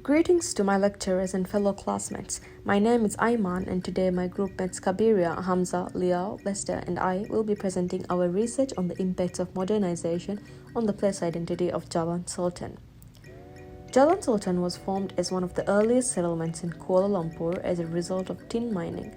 Greetings to my lecturers and fellow classmates. My name is Ayman, and today my group mates Kabiria, Hamza, Liao, Lester, and I will be presenting our research on the impacts of modernization on the place identity of Jalan Sultan. Jalan Sultan was formed as one of the earliest settlements in Kuala Lumpur as a result of tin mining.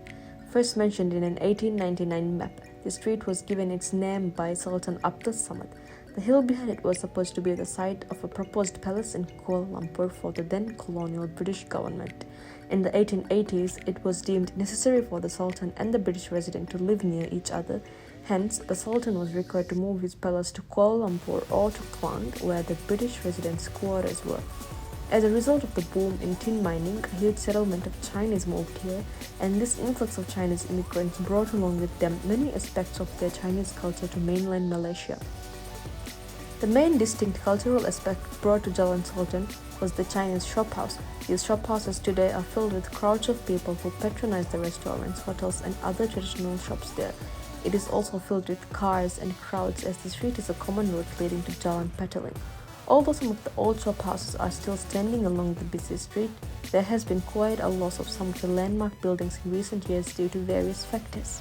First mentioned in an 1899 map, the street was given its name by Sultan Abdul Samad. The hill behind it was supposed to be the site of a proposed palace in Kuala Lumpur for the then colonial British government. In the 1880s, it was deemed necessary for the Sultan and the British resident to live near each other. Hence, the Sultan was required to move his palace to Kuala Lumpur or to Klang, where the British residents' quarters were. As a result of the boom in tin mining, a huge settlement of Chinese moved here, and this influx of Chinese immigrants brought along with them many aspects of their Chinese culture to mainland Malaysia. The main distinct cultural aspect brought to Jalan Sultan was the Chinese shop house. These shop houses today are filled with crowds of people who patronize the restaurants, hotels, and other traditional shops there. It is also filled with cars and crowds, as the street is a common route leading to Jalan Petaling. Although some of the old shop houses are still standing along the busy street, there has been quite a loss of some of the landmark buildings in recent years due to various factors.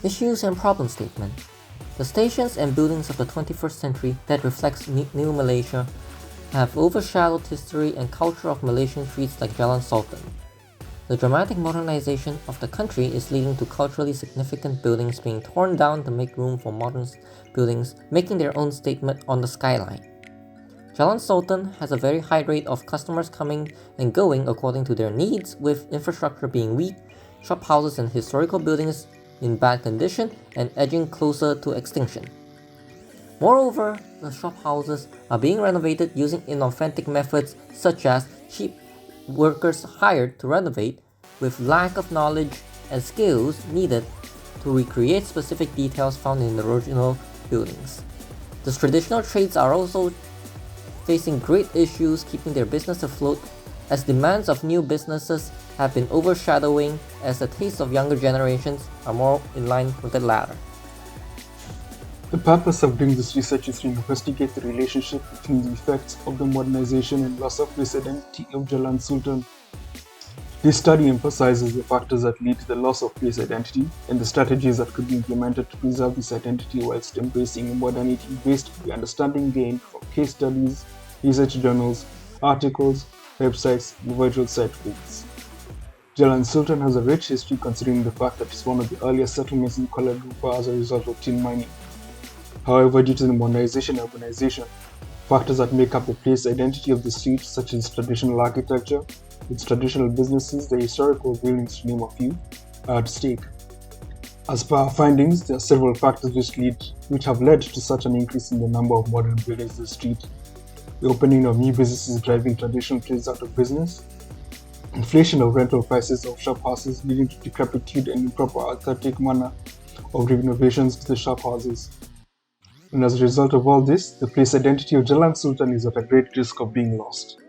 Issues and problem statement. The stations and buildings of the 21st century that reflects new Malaysia have overshadowed history and culture of Malaysian streets like Jalan Sultan. The dramatic modernization of the country is leading to culturally significant buildings being torn down to make room for modern buildings, making their own statement on the skyline. Jalan Sultan has a very high rate of customers coming and going according to their needs, with infrastructure being weak, shop houses and historical buildings in bad condition and edging closer to extinction. Moreover, the shop houses are being renovated using inauthentic methods such as cheap workers hired to renovate with lack of knowledge and skills needed to recreate specific details found in the original buildings. The traditional trades are also facing great issues keeping their business afloat, as demands of new businesses have been overshadowing, as the tastes of younger generations are more in line with the latter. The purpose of doing this research is to investigate the relationship between the effects of the modernization and loss of place identity of Jalan Sultan. This study emphasizes the factors that lead to the loss of place identity and the strategies that could be implemented to preserve this identity whilst embracing modernity based on the understanding gained from case studies, research journals, articles, websites, and virtual site visits. Jalan Sultan has a rich history considering the fact that it's one of the earliest settlements in Kuala Lumpur as a result of tin mining. However, due to the modernization and urbanization, factors that make up the place identity of the street, such as traditional architecture, its traditional businesses, the historical buildings to name a few, are at stake. As per our findings, there are several factors which have led to such an increase in the number of modern buildings in the street. The opening of new businesses driving traditional trades out of business, inflation of rental prices of shop houses leading to decrepitude and improper aesthetic manner of renovations to the shop houses. And as a result of all this, the place identity of Jalan Sultan is at a great risk of being lost.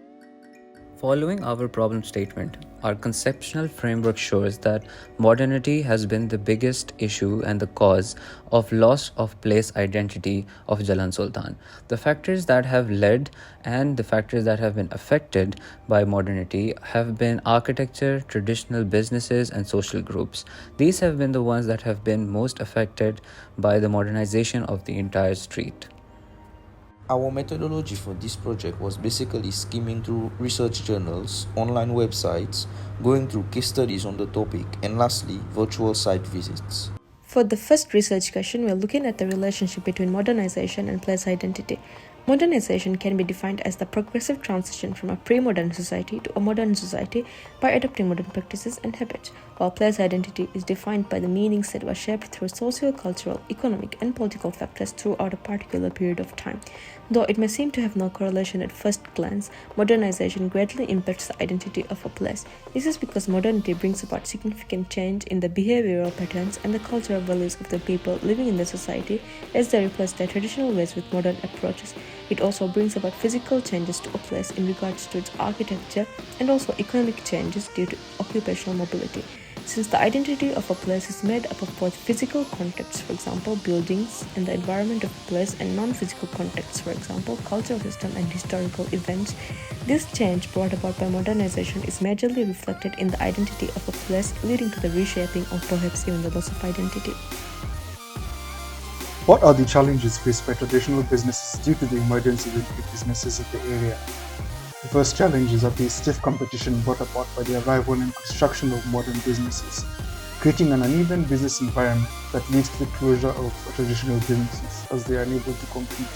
Following our problem statement, our conceptual framework shows that modernity has been the biggest issue and the cause of loss of place identity of Jalan Sultan. The factors that have led and the factors that have been affected by modernity have been architecture, traditional businesses, and social groups. These have been the ones that have been most affected by the modernization of the entire street. Our methodology for this project was basically skimming through research journals, online websites, going through case studies on the topic, and lastly, virtual site visits. For the first research question, we're looking at the relationship between modernization and place identity. Modernization can be defined as the progressive transition from a pre-modern society to a modern society by adopting modern practices and habits, while place identity is defined by the meanings that were shaped through socio-cultural, economic, and political factors throughout a particular period of time. Though it may seem to have no correlation at first glance, modernization greatly impacts the identity of a place. This is because modernity brings about significant change in the behavioral patterns and the cultural values of the people living in the society as they replace their traditional ways with modern approaches. It also brings about physical changes to a place in regards to its architecture and also economic changes due to occupational mobility. Since the identity of a place is made up of both physical contexts, for example, buildings and the environment of a place, and non-physical contexts, for example, cultural system and historical events, this change brought about by modernization is majorly reflected in the identity of a place, leading to the reshaping or perhaps even the loss of identity. What are the challenges faced by traditional businesses due to the emergence of new businesses in the area? The first challenge is that the stiff competition brought about by the arrival and construction of modern businesses, creating an uneven business environment that leads to the closure of traditional businesses as they are unable to compete.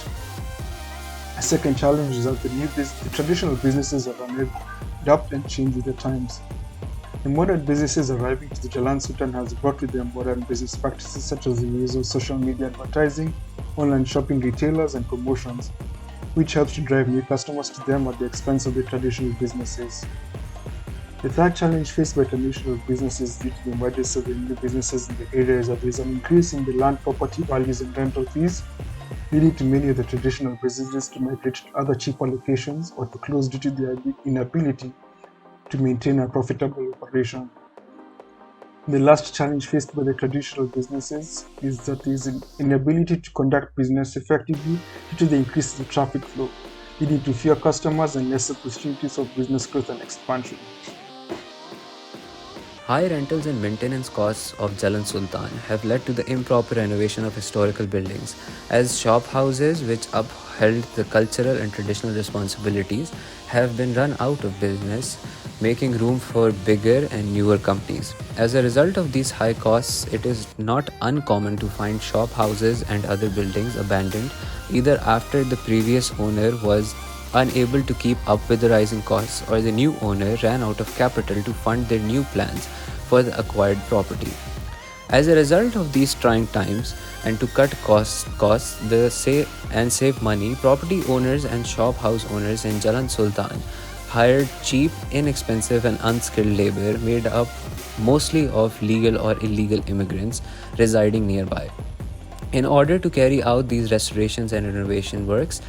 A second challenge is that the traditional businesses are unable to adapt and change with the times. The modern businesses arriving to the Jalan Sultan has brought with them modern business practices such as the use of social media advertising, online shopping retailers, and promotions, which helps to drive new customers to them at the expense of the traditional businesses. The third challenge faced by traditional businesses due to the emergence of the new businesses in the area is that there is an increase in the land property values and rental fees, leading to many of the traditional businesses to migrate to other cheaper locations or to close due to their inability to maintain a profitable operation. The last challenge faced by the traditional businesses is that there is an inability to conduct business effectively due to the increase in traffic flow, leading to fewer customers and less opportunities of business growth and expansion. High rentals and maintenance costs of Jalan Sultan have led to the improper renovation of historical buildings, as shop houses which upheld the cultural and traditional responsibilities have been run out of business, making room for bigger and newer companies. As a result of these high costs, it is not uncommon to find shop houses and other buildings abandoned either after the previous owner was unable to keep up with the rising costs or the new owner ran out of capital to fund their new plans for the acquired property. As a result of these trying times and to cut costs and save money, property owners and shop house owners in Jalan Sultan hired cheap, inexpensive and unskilled labor made up mostly of legal or illegal immigrants residing nearby. In order to carry out these restorations and renovation works,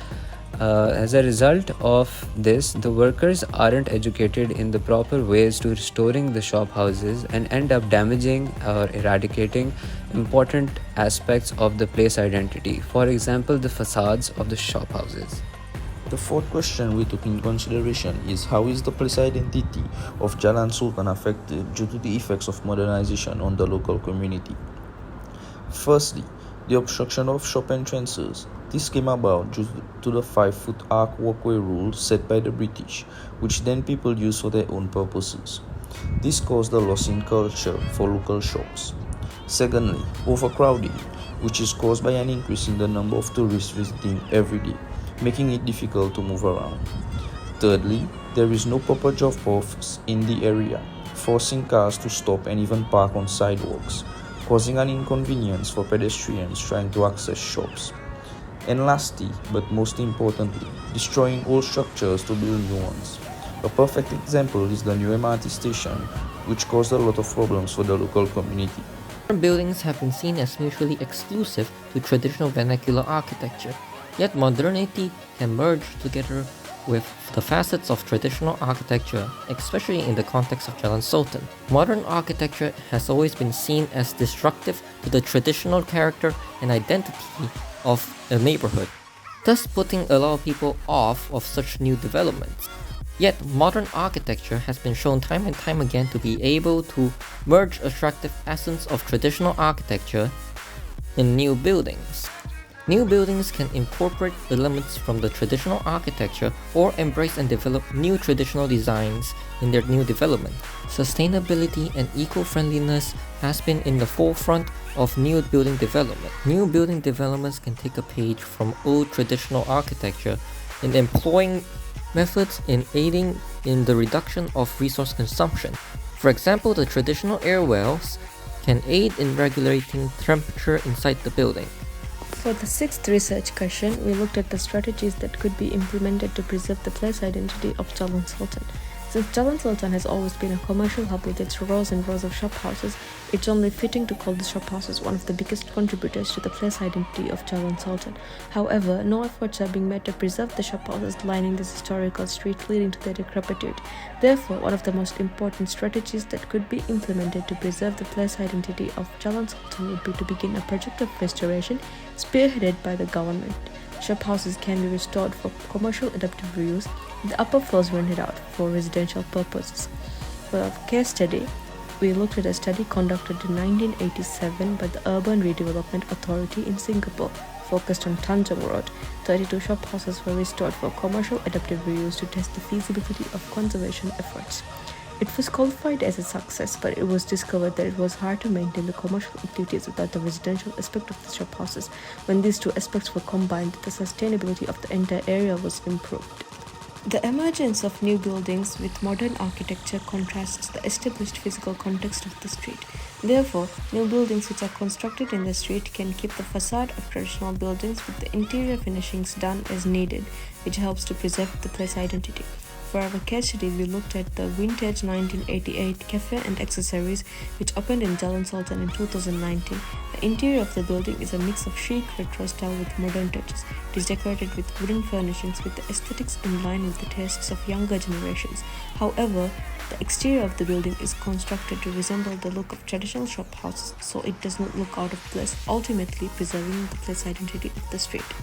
as a result of this, the workers aren't educated in the proper ways to restoring the shop houses and end up damaging or eradicating important aspects of the place identity. For example, the facades of the shop houses. The fourth question we took in consideration is how is the place identity of Jalan Sultan affected due to the effects of modernization on the local community? Firstly, the obstruction of shop entrances. This came about due to the 5-foot arc walkway rule set by the British, which then people used for their own purposes. This caused a loss in culture for local shops. Secondly, overcrowding, which is caused by an increase in the number of tourists visiting every day, making it difficult to move around. Thirdly, there is no proper drop-offs in the area, forcing cars to stop and even park on sidewalks, causing an inconvenience for pedestrians trying to access shops. And lastly, but most importantly, destroying old structures to build new ones. A perfect example is the new MRT station, which caused a lot of problems for the local community. Modern buildings have been seen as mutually exclusive to traditional vernacular architecture, yet modernity can merge together with the facets of traditional architecture, especially in the context of Jalan Sultan. Modern architecture has always been seen as destructive to the traditional character and identity of a neighborhood, thus putting a lot of people off of such new developments. Yet, modern architecture has been shown time and time again to be able to merge attractive essence of traditional architecture in new buildings. New buildings can incorporate elements from the traditional architecture or embrace and develop new traditional designs in their new development. Sustainability and eco-friendliness has been in the forefront of new building development. New building developments can take a page from old traditional architecture in employing methods in aiding in the reduction of resource consumption. For example, the traditional air wells can aid in regulating temperature inside the building. For the sixth research question, we looked at the strategies that could be implemented to preserve the place identity of Jalan Sultan. Since Jalan Sultan has always been a commercial hub with its rows and rows of shop houses, it's only fitting to call the shop houses one of the biggest contributors to the place identity of Jalan Sultan. However, no efforts are being made to preserve the shop houses lining this historical street, leading to their decrepitude. Therefore, one of the most important strategies that could be implemented to preserve the place identity of Jalan Sultan would be to begin a project of restoration spearheaded by the government. Shop houses can be restored for commercial adaptive reuse, the upper floors rented out for residential purposes. For our case study, we looked at a study conducted in 1987 by the Urban Redevelopment Authority in Singapore, focused on Tanjung Road. 32 shop houses were restored for commercial adaptive reuse to test the feasibility of conservation efforts. It was qualified as a success, but it was discovered that it was hard to maintain the commercial activities without the residential aspect of the shop houses. When these two aspects were combined, the sustainability of the entire area was improved. The emergence of new buildings with modern architecture contrasts the established physical context of the street. Therefore, new buildings which are constructed in the street can keep the facade of traditional buildings with the interior finishings done as needed, which helps to preserve the place identity. For our case study, we looked at the vintage 1988 cafe and accessories which opened in Jalan Sultan in 2019. The interior of the building is a mix of chic retro style with modern touches. It is decorated with wooden furnishings with the aesthetics in line with the tastes of younger generations. However, the exterior of the building is constructed to resemble the look of traditional shop houses, so it does not look out of place, ultimately preserving the place identity of the street.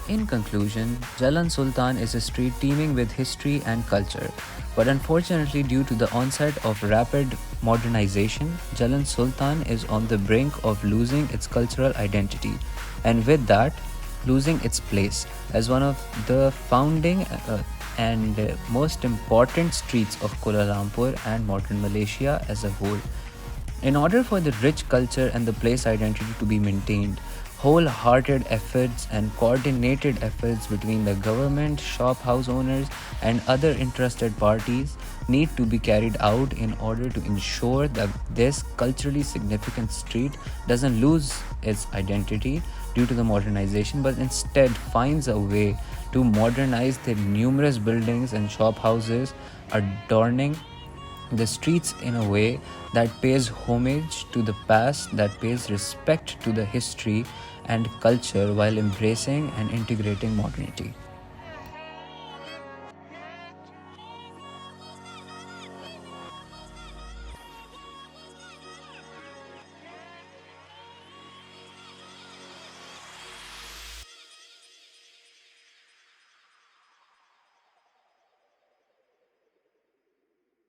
In conclusion, Jalan Sultan is a street teeming with history and culture, but unfortunately, due to the onset of rapid modernization, Jalan Sultan is on the brink of losing its cultural identity, and with that, losing its place as one of the founding and most important streets of Kuala Lumpur and modern Malaysia as a whole. In order for the rich culture and the place identity to be maintained, wholehearted efforts and coordinated efforts between the government, shop house owners, and other interested parties need to be carried out in order to ensure that this culturally significant street doesn't lose its identity due to the modernization, but instead finds a way to modernize the numerous buildings and shop houses adorning the streets in a way that pays homage to the past, that pays respect to the history and culture while embracing and integrating modernity.